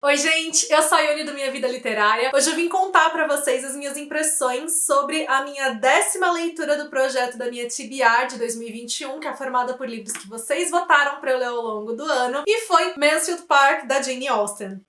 Oi gente, eu sou a Ione do Minha Vida Literária. Hoje eu vim contar pra vocês as minhas impressões sobre a minha 10ª leitura do projeto da minha TBR de 2021, que é formada por livros que vocês votaram pra eu ler ao longo do ano, e foi Mansfield Park, da Jane Austen.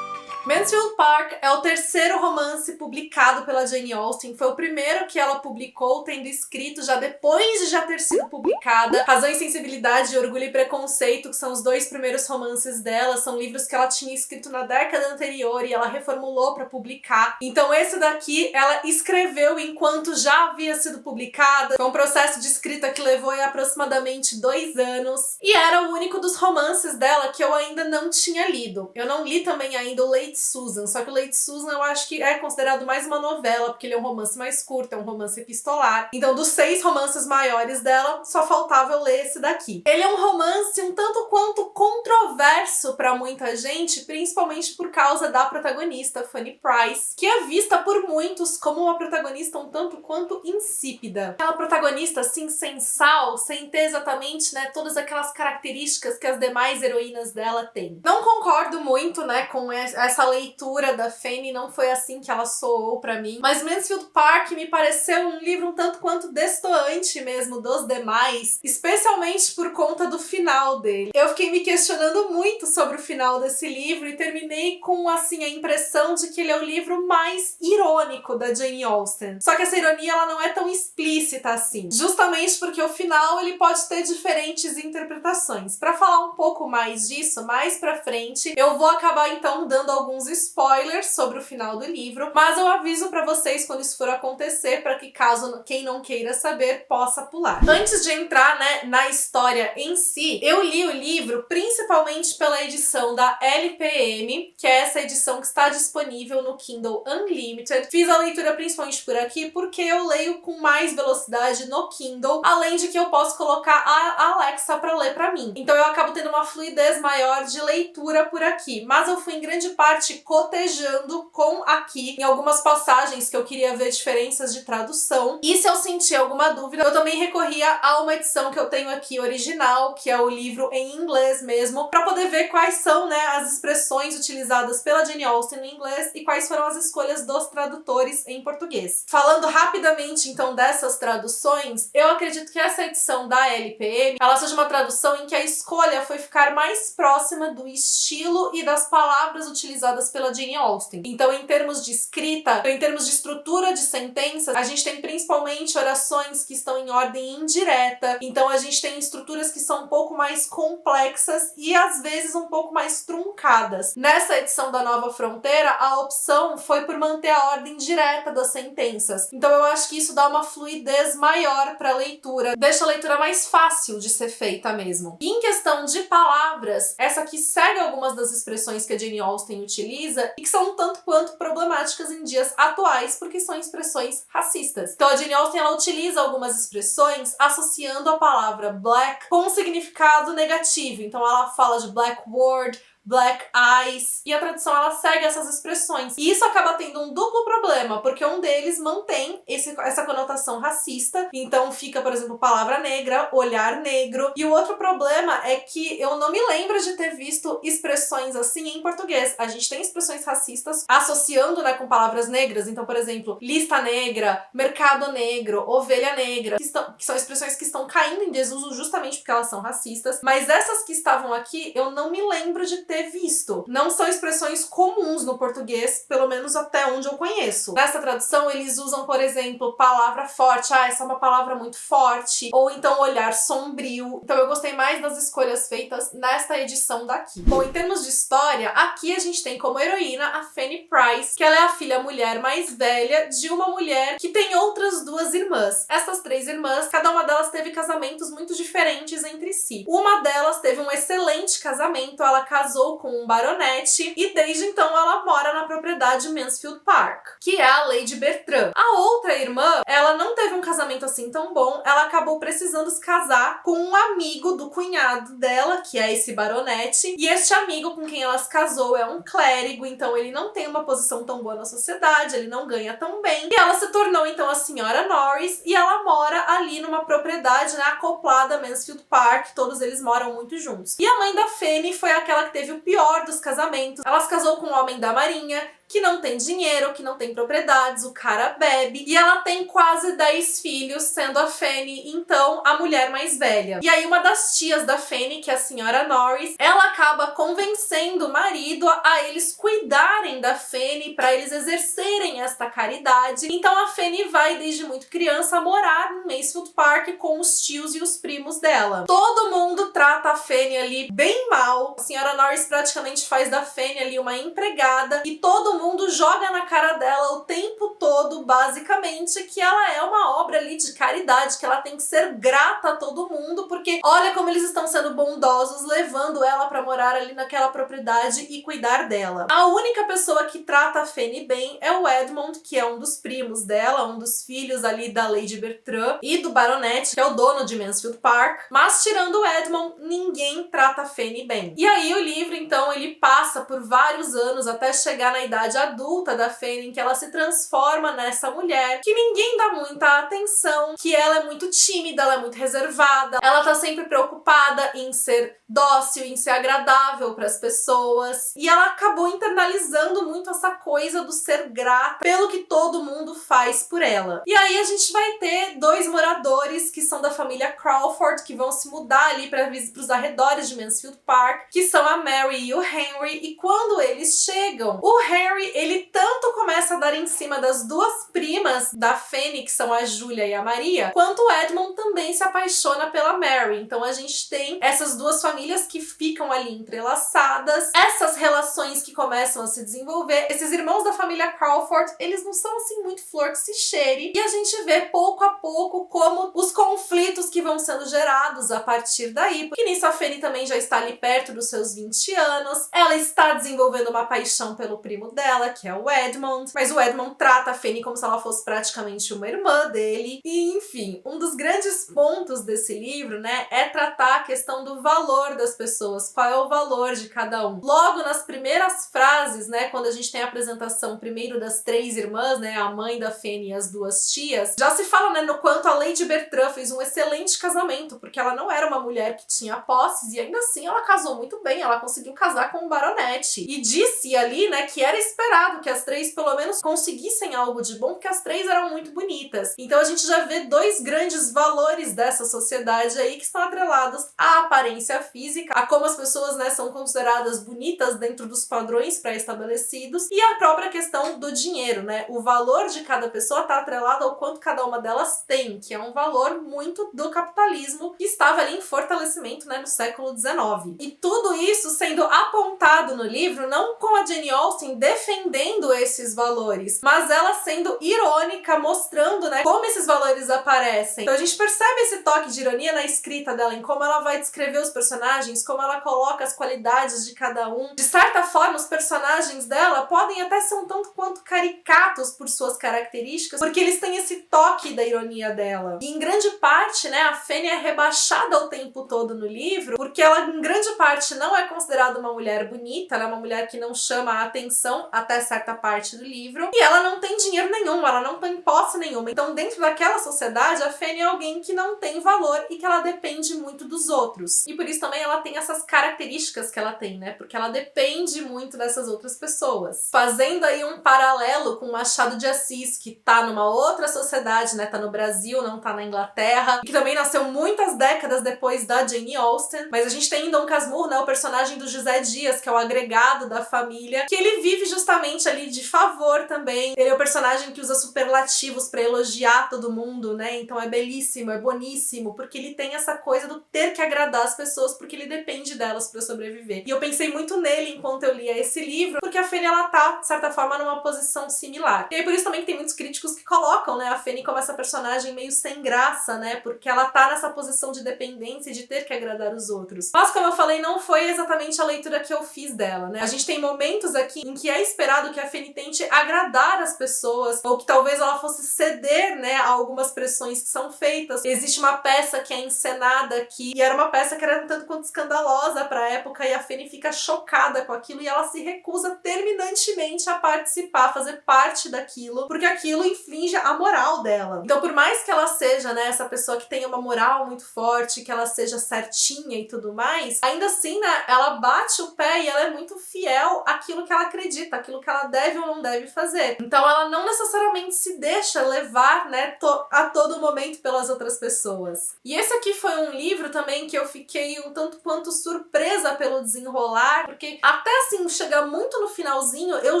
Mansfield Park é o terceiro romance publicado pela Jane Austen, foi o primeiro que ela publicou, tendo escrito já depois de já ter sido publicada. Razão e Sensibilidade, Orgulho e Preconceito, que são os dois primeiros romances dela, são livros que ela tinha escrito na década anterior e ela reformulou para publicar. Então esse daqui ela escreveu enquanto já havia sido publicada. Foi um processo de escrita que levou aproximadamente 2 anos e era o único dos romances dela que eu ainda não tinha lido. Eu não li também ainda o Lady Susan, só que o Lady Susan eu acho que é considerado mais uma novela, porque ele é um romance mais curto, é um romance epistolar. Então dos 6 romances maiores dela, só faltava eu ler esse daqui. Ele é um romance um tanto quanto controverso pra muita gente, principalmente por causa da protagonista, Fanny Price, que é vista por muitos como uma protagonista um tanto quanto insípida. Aquela protagonista assim, sem sal, sem ter exatamente, né, todas aquelas características que as demais heroínas dela têm. Não concordo muito, né, com essa leitura da Fanny, não foi assim que ela soou pra mim, mas Mansfield Park me pareceu um livro um tanto quanto destoante mesmo dos demais, especialmente por conta do final dele. Eu fiquei me questionando muito sobre o final desse livro e terminei com, assim, a impressão de que ele é o livro mais irônico da Jane Austen. Só que essa ironia, ela não é tão explícita assim, justamente porque o final ele pode ter diferentes interpretações. Pra falar um pouco mais disso, mais pra frente, eu vou acabar então dando alguns spoilers sobre o final do livro, mas eu aviso pra vocês quando isso for acontecer, pra que caso quem não queira saber, possa pular. Antes de entrar, né, na história em si, eu li o livro principalmente pela edição da LPM, que é essa edição que está disponível no Kindle Unlimited. Fiz a leitura principalmente por aqui porque eu leio com mais velocidade no Kindle, além de que eu posso colocar a Alexa pra ler pra mim. Então eu acabo tendo uma fluidez maior de leitura por aqui, mas eu fui em grande parte cotejando com aqui em algumas passagens que eu queria ver diferenças de tradução, e se eu sentir alguma dúvida, eu também recorria a uma edição que eu tenho aqui original, que é o livro em inglês mesmo, pra poder ver quais são, né, as expressões utilizadas pela Jane Austen em inglês e quais foram as escolhas dos tradutores em português. Falando rapidamente então dessas traduções, eu acredito que essa edição da LPM, ela seja uma tradução em que a escolha foi ficar mais próxima do estilo e das palavras utilizadas pela Jane Austen. Então, em termos de escrita, em termos de estrutura de sentenças, a gente tem principalmente orações que estão em ordem indireta, então a gente tem estruturas que são um pouco mais complexas e às vezes um pouco mais truncadas. Nessa edição da Nova Fronteira, a opção foi por manter a ordem direta das sentenças. Então eu acho que isso dá uma fluidez maior para a leitura, deixa a leitura mais fácil de ser feita mesmo. E em questão de palavras, essa aqui segue algumas das expressões que a Jane Austen utiliza e que são um tanto quanto problemáticas em dias atuais, porque são expressões racistas. Então a Jane Austen, ela utiliza algumas expressões associando a palavra black com um significado negativo. Então ela fala de black word, black eyes, e a tradução ela segue essas expressões. E isso acaba tendo um duplo problema, porque um deles mantém essa conotação racista, então fica, por exemplo, palavra negra, olhar negro, e o outro problema é que eu não me lembro de ter visto expressões assim em português. A gente tem expressões racistas associando, né, com palavras negras, então, por exemplo, lista negra, mercado negro, ovelha negra, que são expressões que estão caindo em desuso justamente porque elas são racistas, mas essas que estavam aqui, eu não me lembro de ter visto. Não são expressões comuns no português, pelo menos até onde eu conheço. Nessa tradução, eles usam, por exemplo, palavra forte. Ah, essa é uma palavra muito forte. Ou então olhar sombrio. Então eu gostei mais das escolhas feitas nesta edição daqui. Bom, em termos de história, aqui a gente tem como heroína a Fanny Price, que ela é a filha mulher mais velha de uma mulher que tem outras 2 irmãs. Essas 3 irmãs, cada uma delas teve casamentos muito diferentes entre si. Uma delas teve um excelente casamento, ela casou casou com um baronete e desde então ela mora na propriedade Mansfield Park, que é a Lady Bertram. A outra irmã, ela não teve um casamento assim tão bom, ela acabou precisando se casar com um amigo do cunhado dela, que é esse baronete, e este amigo com quem ela se casou é um clérigo, então ele não tem uma posição tão boa na sociedade, ele não ganha tão bem, e ela se tornou então a senhora Norris, e ela mora ali numa propriedade, né, acoplada a Mansfield Park, todos eles moram muito juntos. E a mãe da Fanny foi aquela que teve o pior dos casamentos. Ela se casou com um homem da marinha, que não tem dinheiro, que não tem propriedades, o cara bebe, e ela tem quase 10 filhos, sendo a Fanny, então, a mulher mais velha. E aí uma das tias da Fanny, que é a senhora Norris, ela acaba convencendo o marido a eles cuidarem da Fanny, para eles exercerem esta caridade. Então a Fanny vai, desde muito criança, morar no Mansfield Park com os tios e os primos dela. Todo mundo trata a Fanny ali bem mal, a senhora Norris praticamente faz da Fanny ali uma empregada, e todo mundo joga na cara dela o tempo todo, basicamente, que ela é uma obra ali de caridade, que ela tem que ser grata a todo mundo, porque olha como eles estão sendo bondosos, levando ela pra morar ali naquela propriedade e cuidar dela. A única pessoa que trata a Fanny bem é o Edmund, que é um dos primos dela, um dos filhos ali da Lady Bertram e do baronete, que é o dono de Mansfield Park, mas tirando o Edmund, ninguém trata a Fanny bem. E aí o livro, então, ele passa por vários anos até chegar na idade adulta da Fanny, em que ela se transforma nessa mulher que ninguém dá muita atenção, que ela é muito tímida, ela é muito reservada, ela tá sempre preocupada em ser dócil, em ser agradável para as pessoas, e ela acabou internalizando muito essa coisa do ser grata pelo que todo mundo faz por ela. E aí a gente vai ter dois moradores que são da família Crawford, que vão se mudar ali para os arredores de Mansfield Park, que são a Mary e o Henry, e quando eles chegam, o Henry, ele tanto começa a dar em cima das duas primas da Fanny, que são a Julia e a Maria, quanto o Edmund também se apaixona pela Mary. Então a gente tem essas duas famílias que ficam ali entrelaçadas, essas relações que começam a se desenvolver. Esses irmãos da família Crawford, eles não são assim muito flor que se cheire, e a gente vê pouco a pouco como os conflitos que vão sendo gerados a partir daí, porque nisso a Fanny também já está ali perto dos seus 20 anos, ela está desenvolvendo uma paixão pelo primo dela, que é o Edmund, mas o Edmund trata a Fanny como se ela fosse praticamente uma irmã dele, e enfim, um dos grandes pontos desse livro, né, é tratar a questão do valor das pessoas, qual é o valor de cada um. Logo nas primeiras frases, né, quando a gente tem a apresentação primeiro das três irmãs, né, a mãe da Fanny e as duas tias, já se fala, né, no quanto a Lady Bertram fez um excelente casamento, porque ela não era uma mulher que tinha posses, e ainda assim ela casou muito bem, ela conseguiu casar com um baronete, e disse ali, né, que era esperado que as três pelo menos conseguissem algo de bom, porque as três eram muito bonitas. Então a gente já vê dois grandes valores dessa sociedade aí que estão atrelados à aparência física, a como as pessoas, né, são consideradas bonitas dentro dos padrões pré-estabelecidos, e a própria questão do dinheiro, né? O valor de cada pessoa está atrelado ao quanto cada uma delas tem, que é um valor muito do capitalismo que estava ali em fortalecimento, né, no século XIX. E tudo isso sendo apontado no livro não com a Jane Austen defendendo esses valores, mas ela sendo irônica, mostrando, né, como esses valores aparecem. Então a gente percebe esse toque de ironia na escrita dela, em como ela vai descrever os personagens, como ela coloca as qualidades de cada um. De certa forma, os personagens dela podem até ser um tanto quanto caricatos por suas características, porque eles têm esse toque da ironia dela. E em grande parte, né, a Fanny é rebaixada o tempo todo no livro, porque ela em grande parte não é considerada uma mulher bonita, ela é uma mulher que não chama a atenção até certa parte do livro, e ela não tem dinheiro nenhum, ela não tem posse nenhuma. Então dentro daquela sociedade, a Fanny é alguém que não tem valor e que ela depende muito dos outros. E por isso também ela tem essas características que ela tem, né? Porque ela depende muito dessas outras pessoas. Fazendo aí um paralelo com Machado de Assis, que tá numa outra sociedade, né? Tá no Brasil, não tá na Inglaterra, que também nasceu muitas décadas depois da Jane Austen. Mas a gente tem em Dom Casmurro, né, o personagem do José Dias, que é o agregado da família, que ele vive justamente justamente ali de favor também. Ele é o personagem que usa superlativos pra elogiar todo mundo, né? Então é belíssimo, é boníssimo, porque ele tem essa coisa do ter que agradar as pessoas, porque ele depende delas pra sobreviver. E eu pensei muito nele enquanto eu lia esse livro, porque a Fanny, ela tá, de certa forma, numa posição similar. E aí por isso também que tem muitos críticos que colocam, né, a Fanny como essa personagem meio sem graça, né? Porque ela tá nessa posição de dependência e de ter que agradar os outros. Mas, como eu falei, não foi exatamente a leitura que eu fiz dela, né? A gente tem momentos aqui em que é esperado que a Fanny tente agradar as pessoas, ou que talvez ela fosse ceder, né, a algumas pressões que são feitas. Existe uma peça que é encenada aqui, e era uma peça que era um tanto quanto escandalosa pra época, e a Fanny fica chocada com aquilo, e ela se recusa terminantemente a participar, a fazer parte daquilo, porque aquilo infringe a moral dela. Então, por mais que ela seja, né, essa pessoa que tenha uma moral muito forte, que ela seja certinha e tudo mais, ainda assim, né, ela bate o pé e ela é muito fiel àquilo que ela acredita, àquilo que ela deve ou não deve fazer. Então ela não necessariamente se deixa levar, né, a todo momento pelas outras pessoas. E esse aqui foi um livro também que eu fiquei um tanto quanto surpresa pelo desenrolar, porque até assim, chegar muito no finalzinho, eu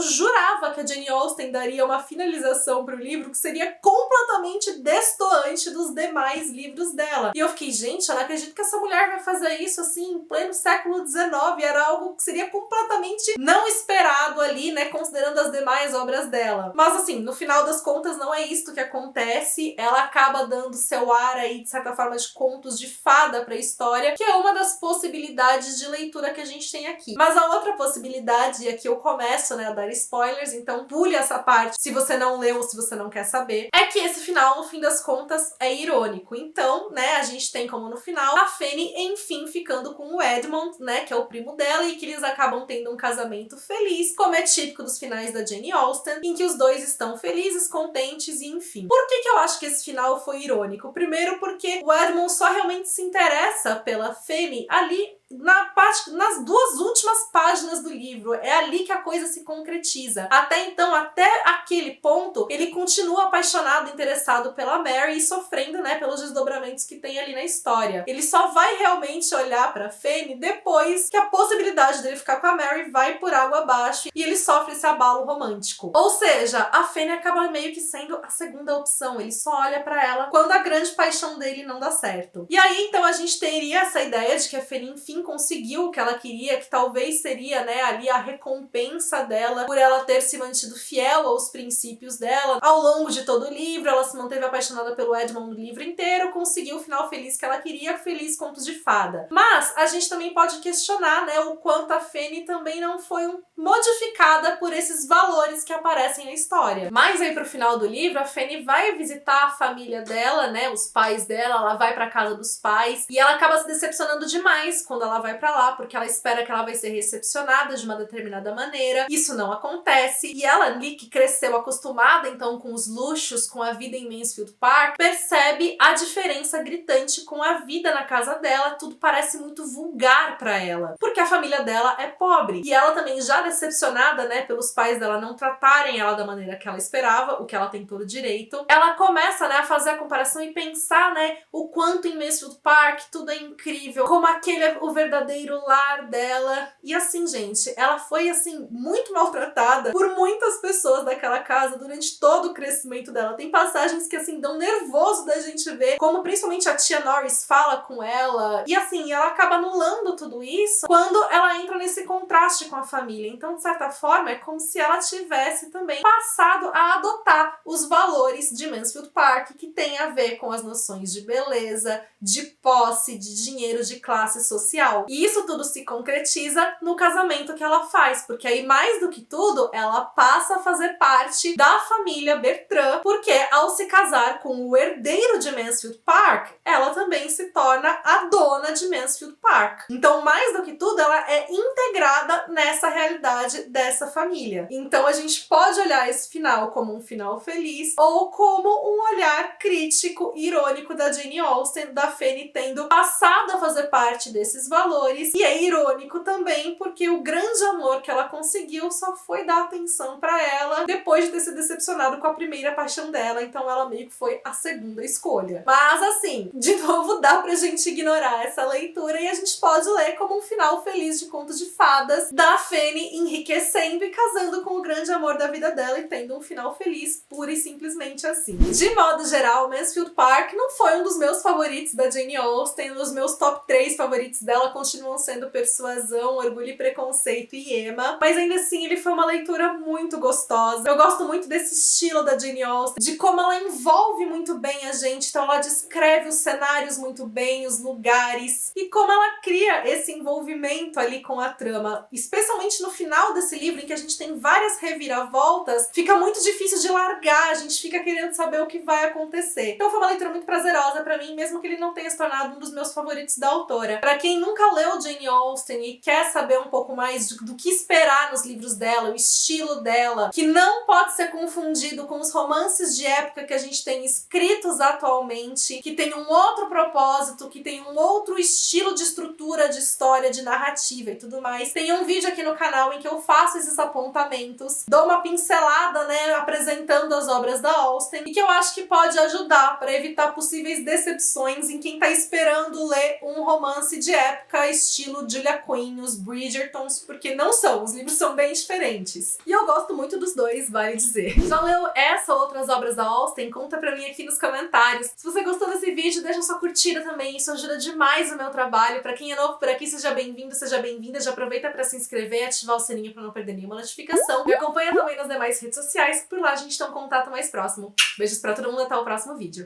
jurava que a Jane Austen daria uma finalização pro livro que seria completamente destoante dos demais livros dela. E eu fiquei, gente, eu não acredito que essa mulher vai fazer isso assim em pleno século XIX. Era algo que seria completamente não esperado ali, né, considerando as demais obras dela. Mas assim, no final das contas não é isto que acontece. Ela acaba dando seu ar aí, de certa forma, de contos de fada pra história, que é uma das possibilidades de leitura que a gente tem aqui. Mas a outra possibilidade, e aqui eu começo, né, a dar spoilers, então pule essa parte se você não leu ou se você não quer saber, é que esse final, no fim das contas, é irônico. Então, né, a gente tem como no final a Fanny, enfim, ficando com o Edmund, né, que é o primo dela, e que eles acabam tendo um casamento feliz, como é típico dos finais da Jane Austen, em que os dois estão felizes, contentes e enfim. Por que eu acho que esse final foi irônico? Primeiro porque o Edmund só realmente se interessa pela Fanny ali nas duas últimas páginas do livro. É ali que a coisa se concretiza. Até então, até aquele ponto, ele continua apaixonado, interessado pela Mary e sofrendo, né, pelos desdobramentos que tem ali na história. Ele só vai realmente olhar pra Fanny depois que a possibilidade dele ficar com a Mary vai por água abaixo e ele sofre esse abalo romântico. Ou seja, a Fanny acaba meio que sendo a segunda opção. Ele só olha pra ela quando a grande paixão dele não dá certo. E aí, então, a gente teria essa ideia de que a Fanny, enfim, conseguiu o que ela queria, que talvez seria, né, ali a recompensa dela por ela ter se mantido fiel aos princípios dela. Ao longo de todo o livro, ela se manteve apaixonada pelo Edmund no livro inteiro, conseguiu o final feliz que ela queria, feliz contos de fada. Mas a gente também pode questionar, né, o quanto a Fanny também não foi modificada por esses valores que aparecem na história. Mas aí pro final do livro, a Fanny vai visitar a família dela, né, os pais dela, ela vai pra casa dos pais e ela acaba se decepcionando demais quando ela vai pra lá, porque ela espera que ela vai ser recepcionada de uma determinada maneira. Isso não acontece. E ela ali, que cresceu acostumada então com os luxos, com a vida em Mansfield Park, percebe a diferença gritante com a vida na casa dela. Tudo parece muito vulgar pra ela, porque a família dela é pobre. E ela também, já decepcionada, né, pelos pais dela não tratarem ela da maneira que ela esperava, o que ela tem todo direito, ela começa, né, a fazer a comparação e pensar, né, o quanto em Mansfield Park tudo é incrível, como aquele é o verdadeiro lar dela. E assim, gente, ela foi, assim, muito maltratada por muitas pessoas daquela casa durante todo o crescimento dela. Tem passagens que, assim, dão nervoso da gente ver, como principalmente a tia Norris fala com ela. E assim, ela acaba anulando tudo isso quando ela entra nesse contraste com a família. Então, de certa forma, é como se ela tivesse também passado a adotar os valores de Mansfield Park, que tem a ver com as noções de beleza, de posse, de dinheiro, de classe social. E isso tudo se concretiza no casamento que ela faz, porque aí, mais do que tudo, ela passa a fazer parte da família Bertrand, porque ao se casar com o herdeiro de Mansfield Park, ela também se torna a dona de Mansfield Park. Então, mais do que tudo, ela é integrada nessa realidade dessa família. Então, a gente pode olhar esse final como um final feliz ou como um olhar crítico, irônico da Jane Austen, da Fanny tendo passado a fazer parte desses valores. E é irônico também porque o grande amor que ela conseguiu só foi dar atenção pra ela depois de ter se decepcionado com a primeira paixão dela, então ela meio que foi a segunda escolha. Mas assim, de novo, dá pra gente ignorar essa leitura e a gente pode ler como um final feliz de Conto de Fadas, da Fanny enriquecendo e casando com o grande amor da vida dela e tendo um final feliz, pura e simplesmente assim. De modo geral, Mansfield Park não foi um dos meus favoritos da Jane Austen. Os meus top 3 favoritos dela continuam sendo Persuasão, Orgulho e Preconceito e Emma, mas ainda assim ele foi uma leitura muito gostosa. Eu gosto muito desse estilo da Jane Austen, de como ela envolve muito bem a gente, então ela descreve os cenários muito bem, os lugares, e como ela cria esse envolvimento ali com a trama, especialmente no final desse livro, em que a gente tem várias reviravoltas, fica muito difícil de largar, a gente fica querendo saber o que vai acontecer. Então foi uma leitura muito prazerosa pra mim, mesmo que ele não tenha se tornado um dos meus favoritos da autora. Pra quem nunca leu Jane Austen e quer saber um pouco mais do que esperar nos livros dela, o estilo dela, que não pode ser confundido com os romances de época que a gente tem escritos atualmente, que tem um outro propósito, que tem um outro estilo de estrutura, de história, de narrativa e tudo mais. Tem um vídeo aqui no canal em que eu faço esses apontamentos, dou uma pincelada, né, apresentando as obras da Austen, e que eu acho que pode ajudar para evitar possíveis decepções em quem tá esperando ler um romance de época estilo Julia Quinn, os Bridgertons, porque não são, os livros são bem diferentes. E eu gosto muito dos dois, vale dizer. Já leu essa ou outras obras da Austen? Conta pra mim aqui nos comentários. Se você gostou desse vídeo, deixa sua curtida também, isso ajuda demais o meu trabalho. Pra quem é novo por aqui, seja bem-vindo, seja bem-vinda, já aproveita pra se inscrever e ativar o sininho pra não perder nenhuma notificação. Me acompanha também nas demais redes sociais, que por lá a gente tem um contato mais próximo. Beijos pra todo mundo, até o próximo vídeo.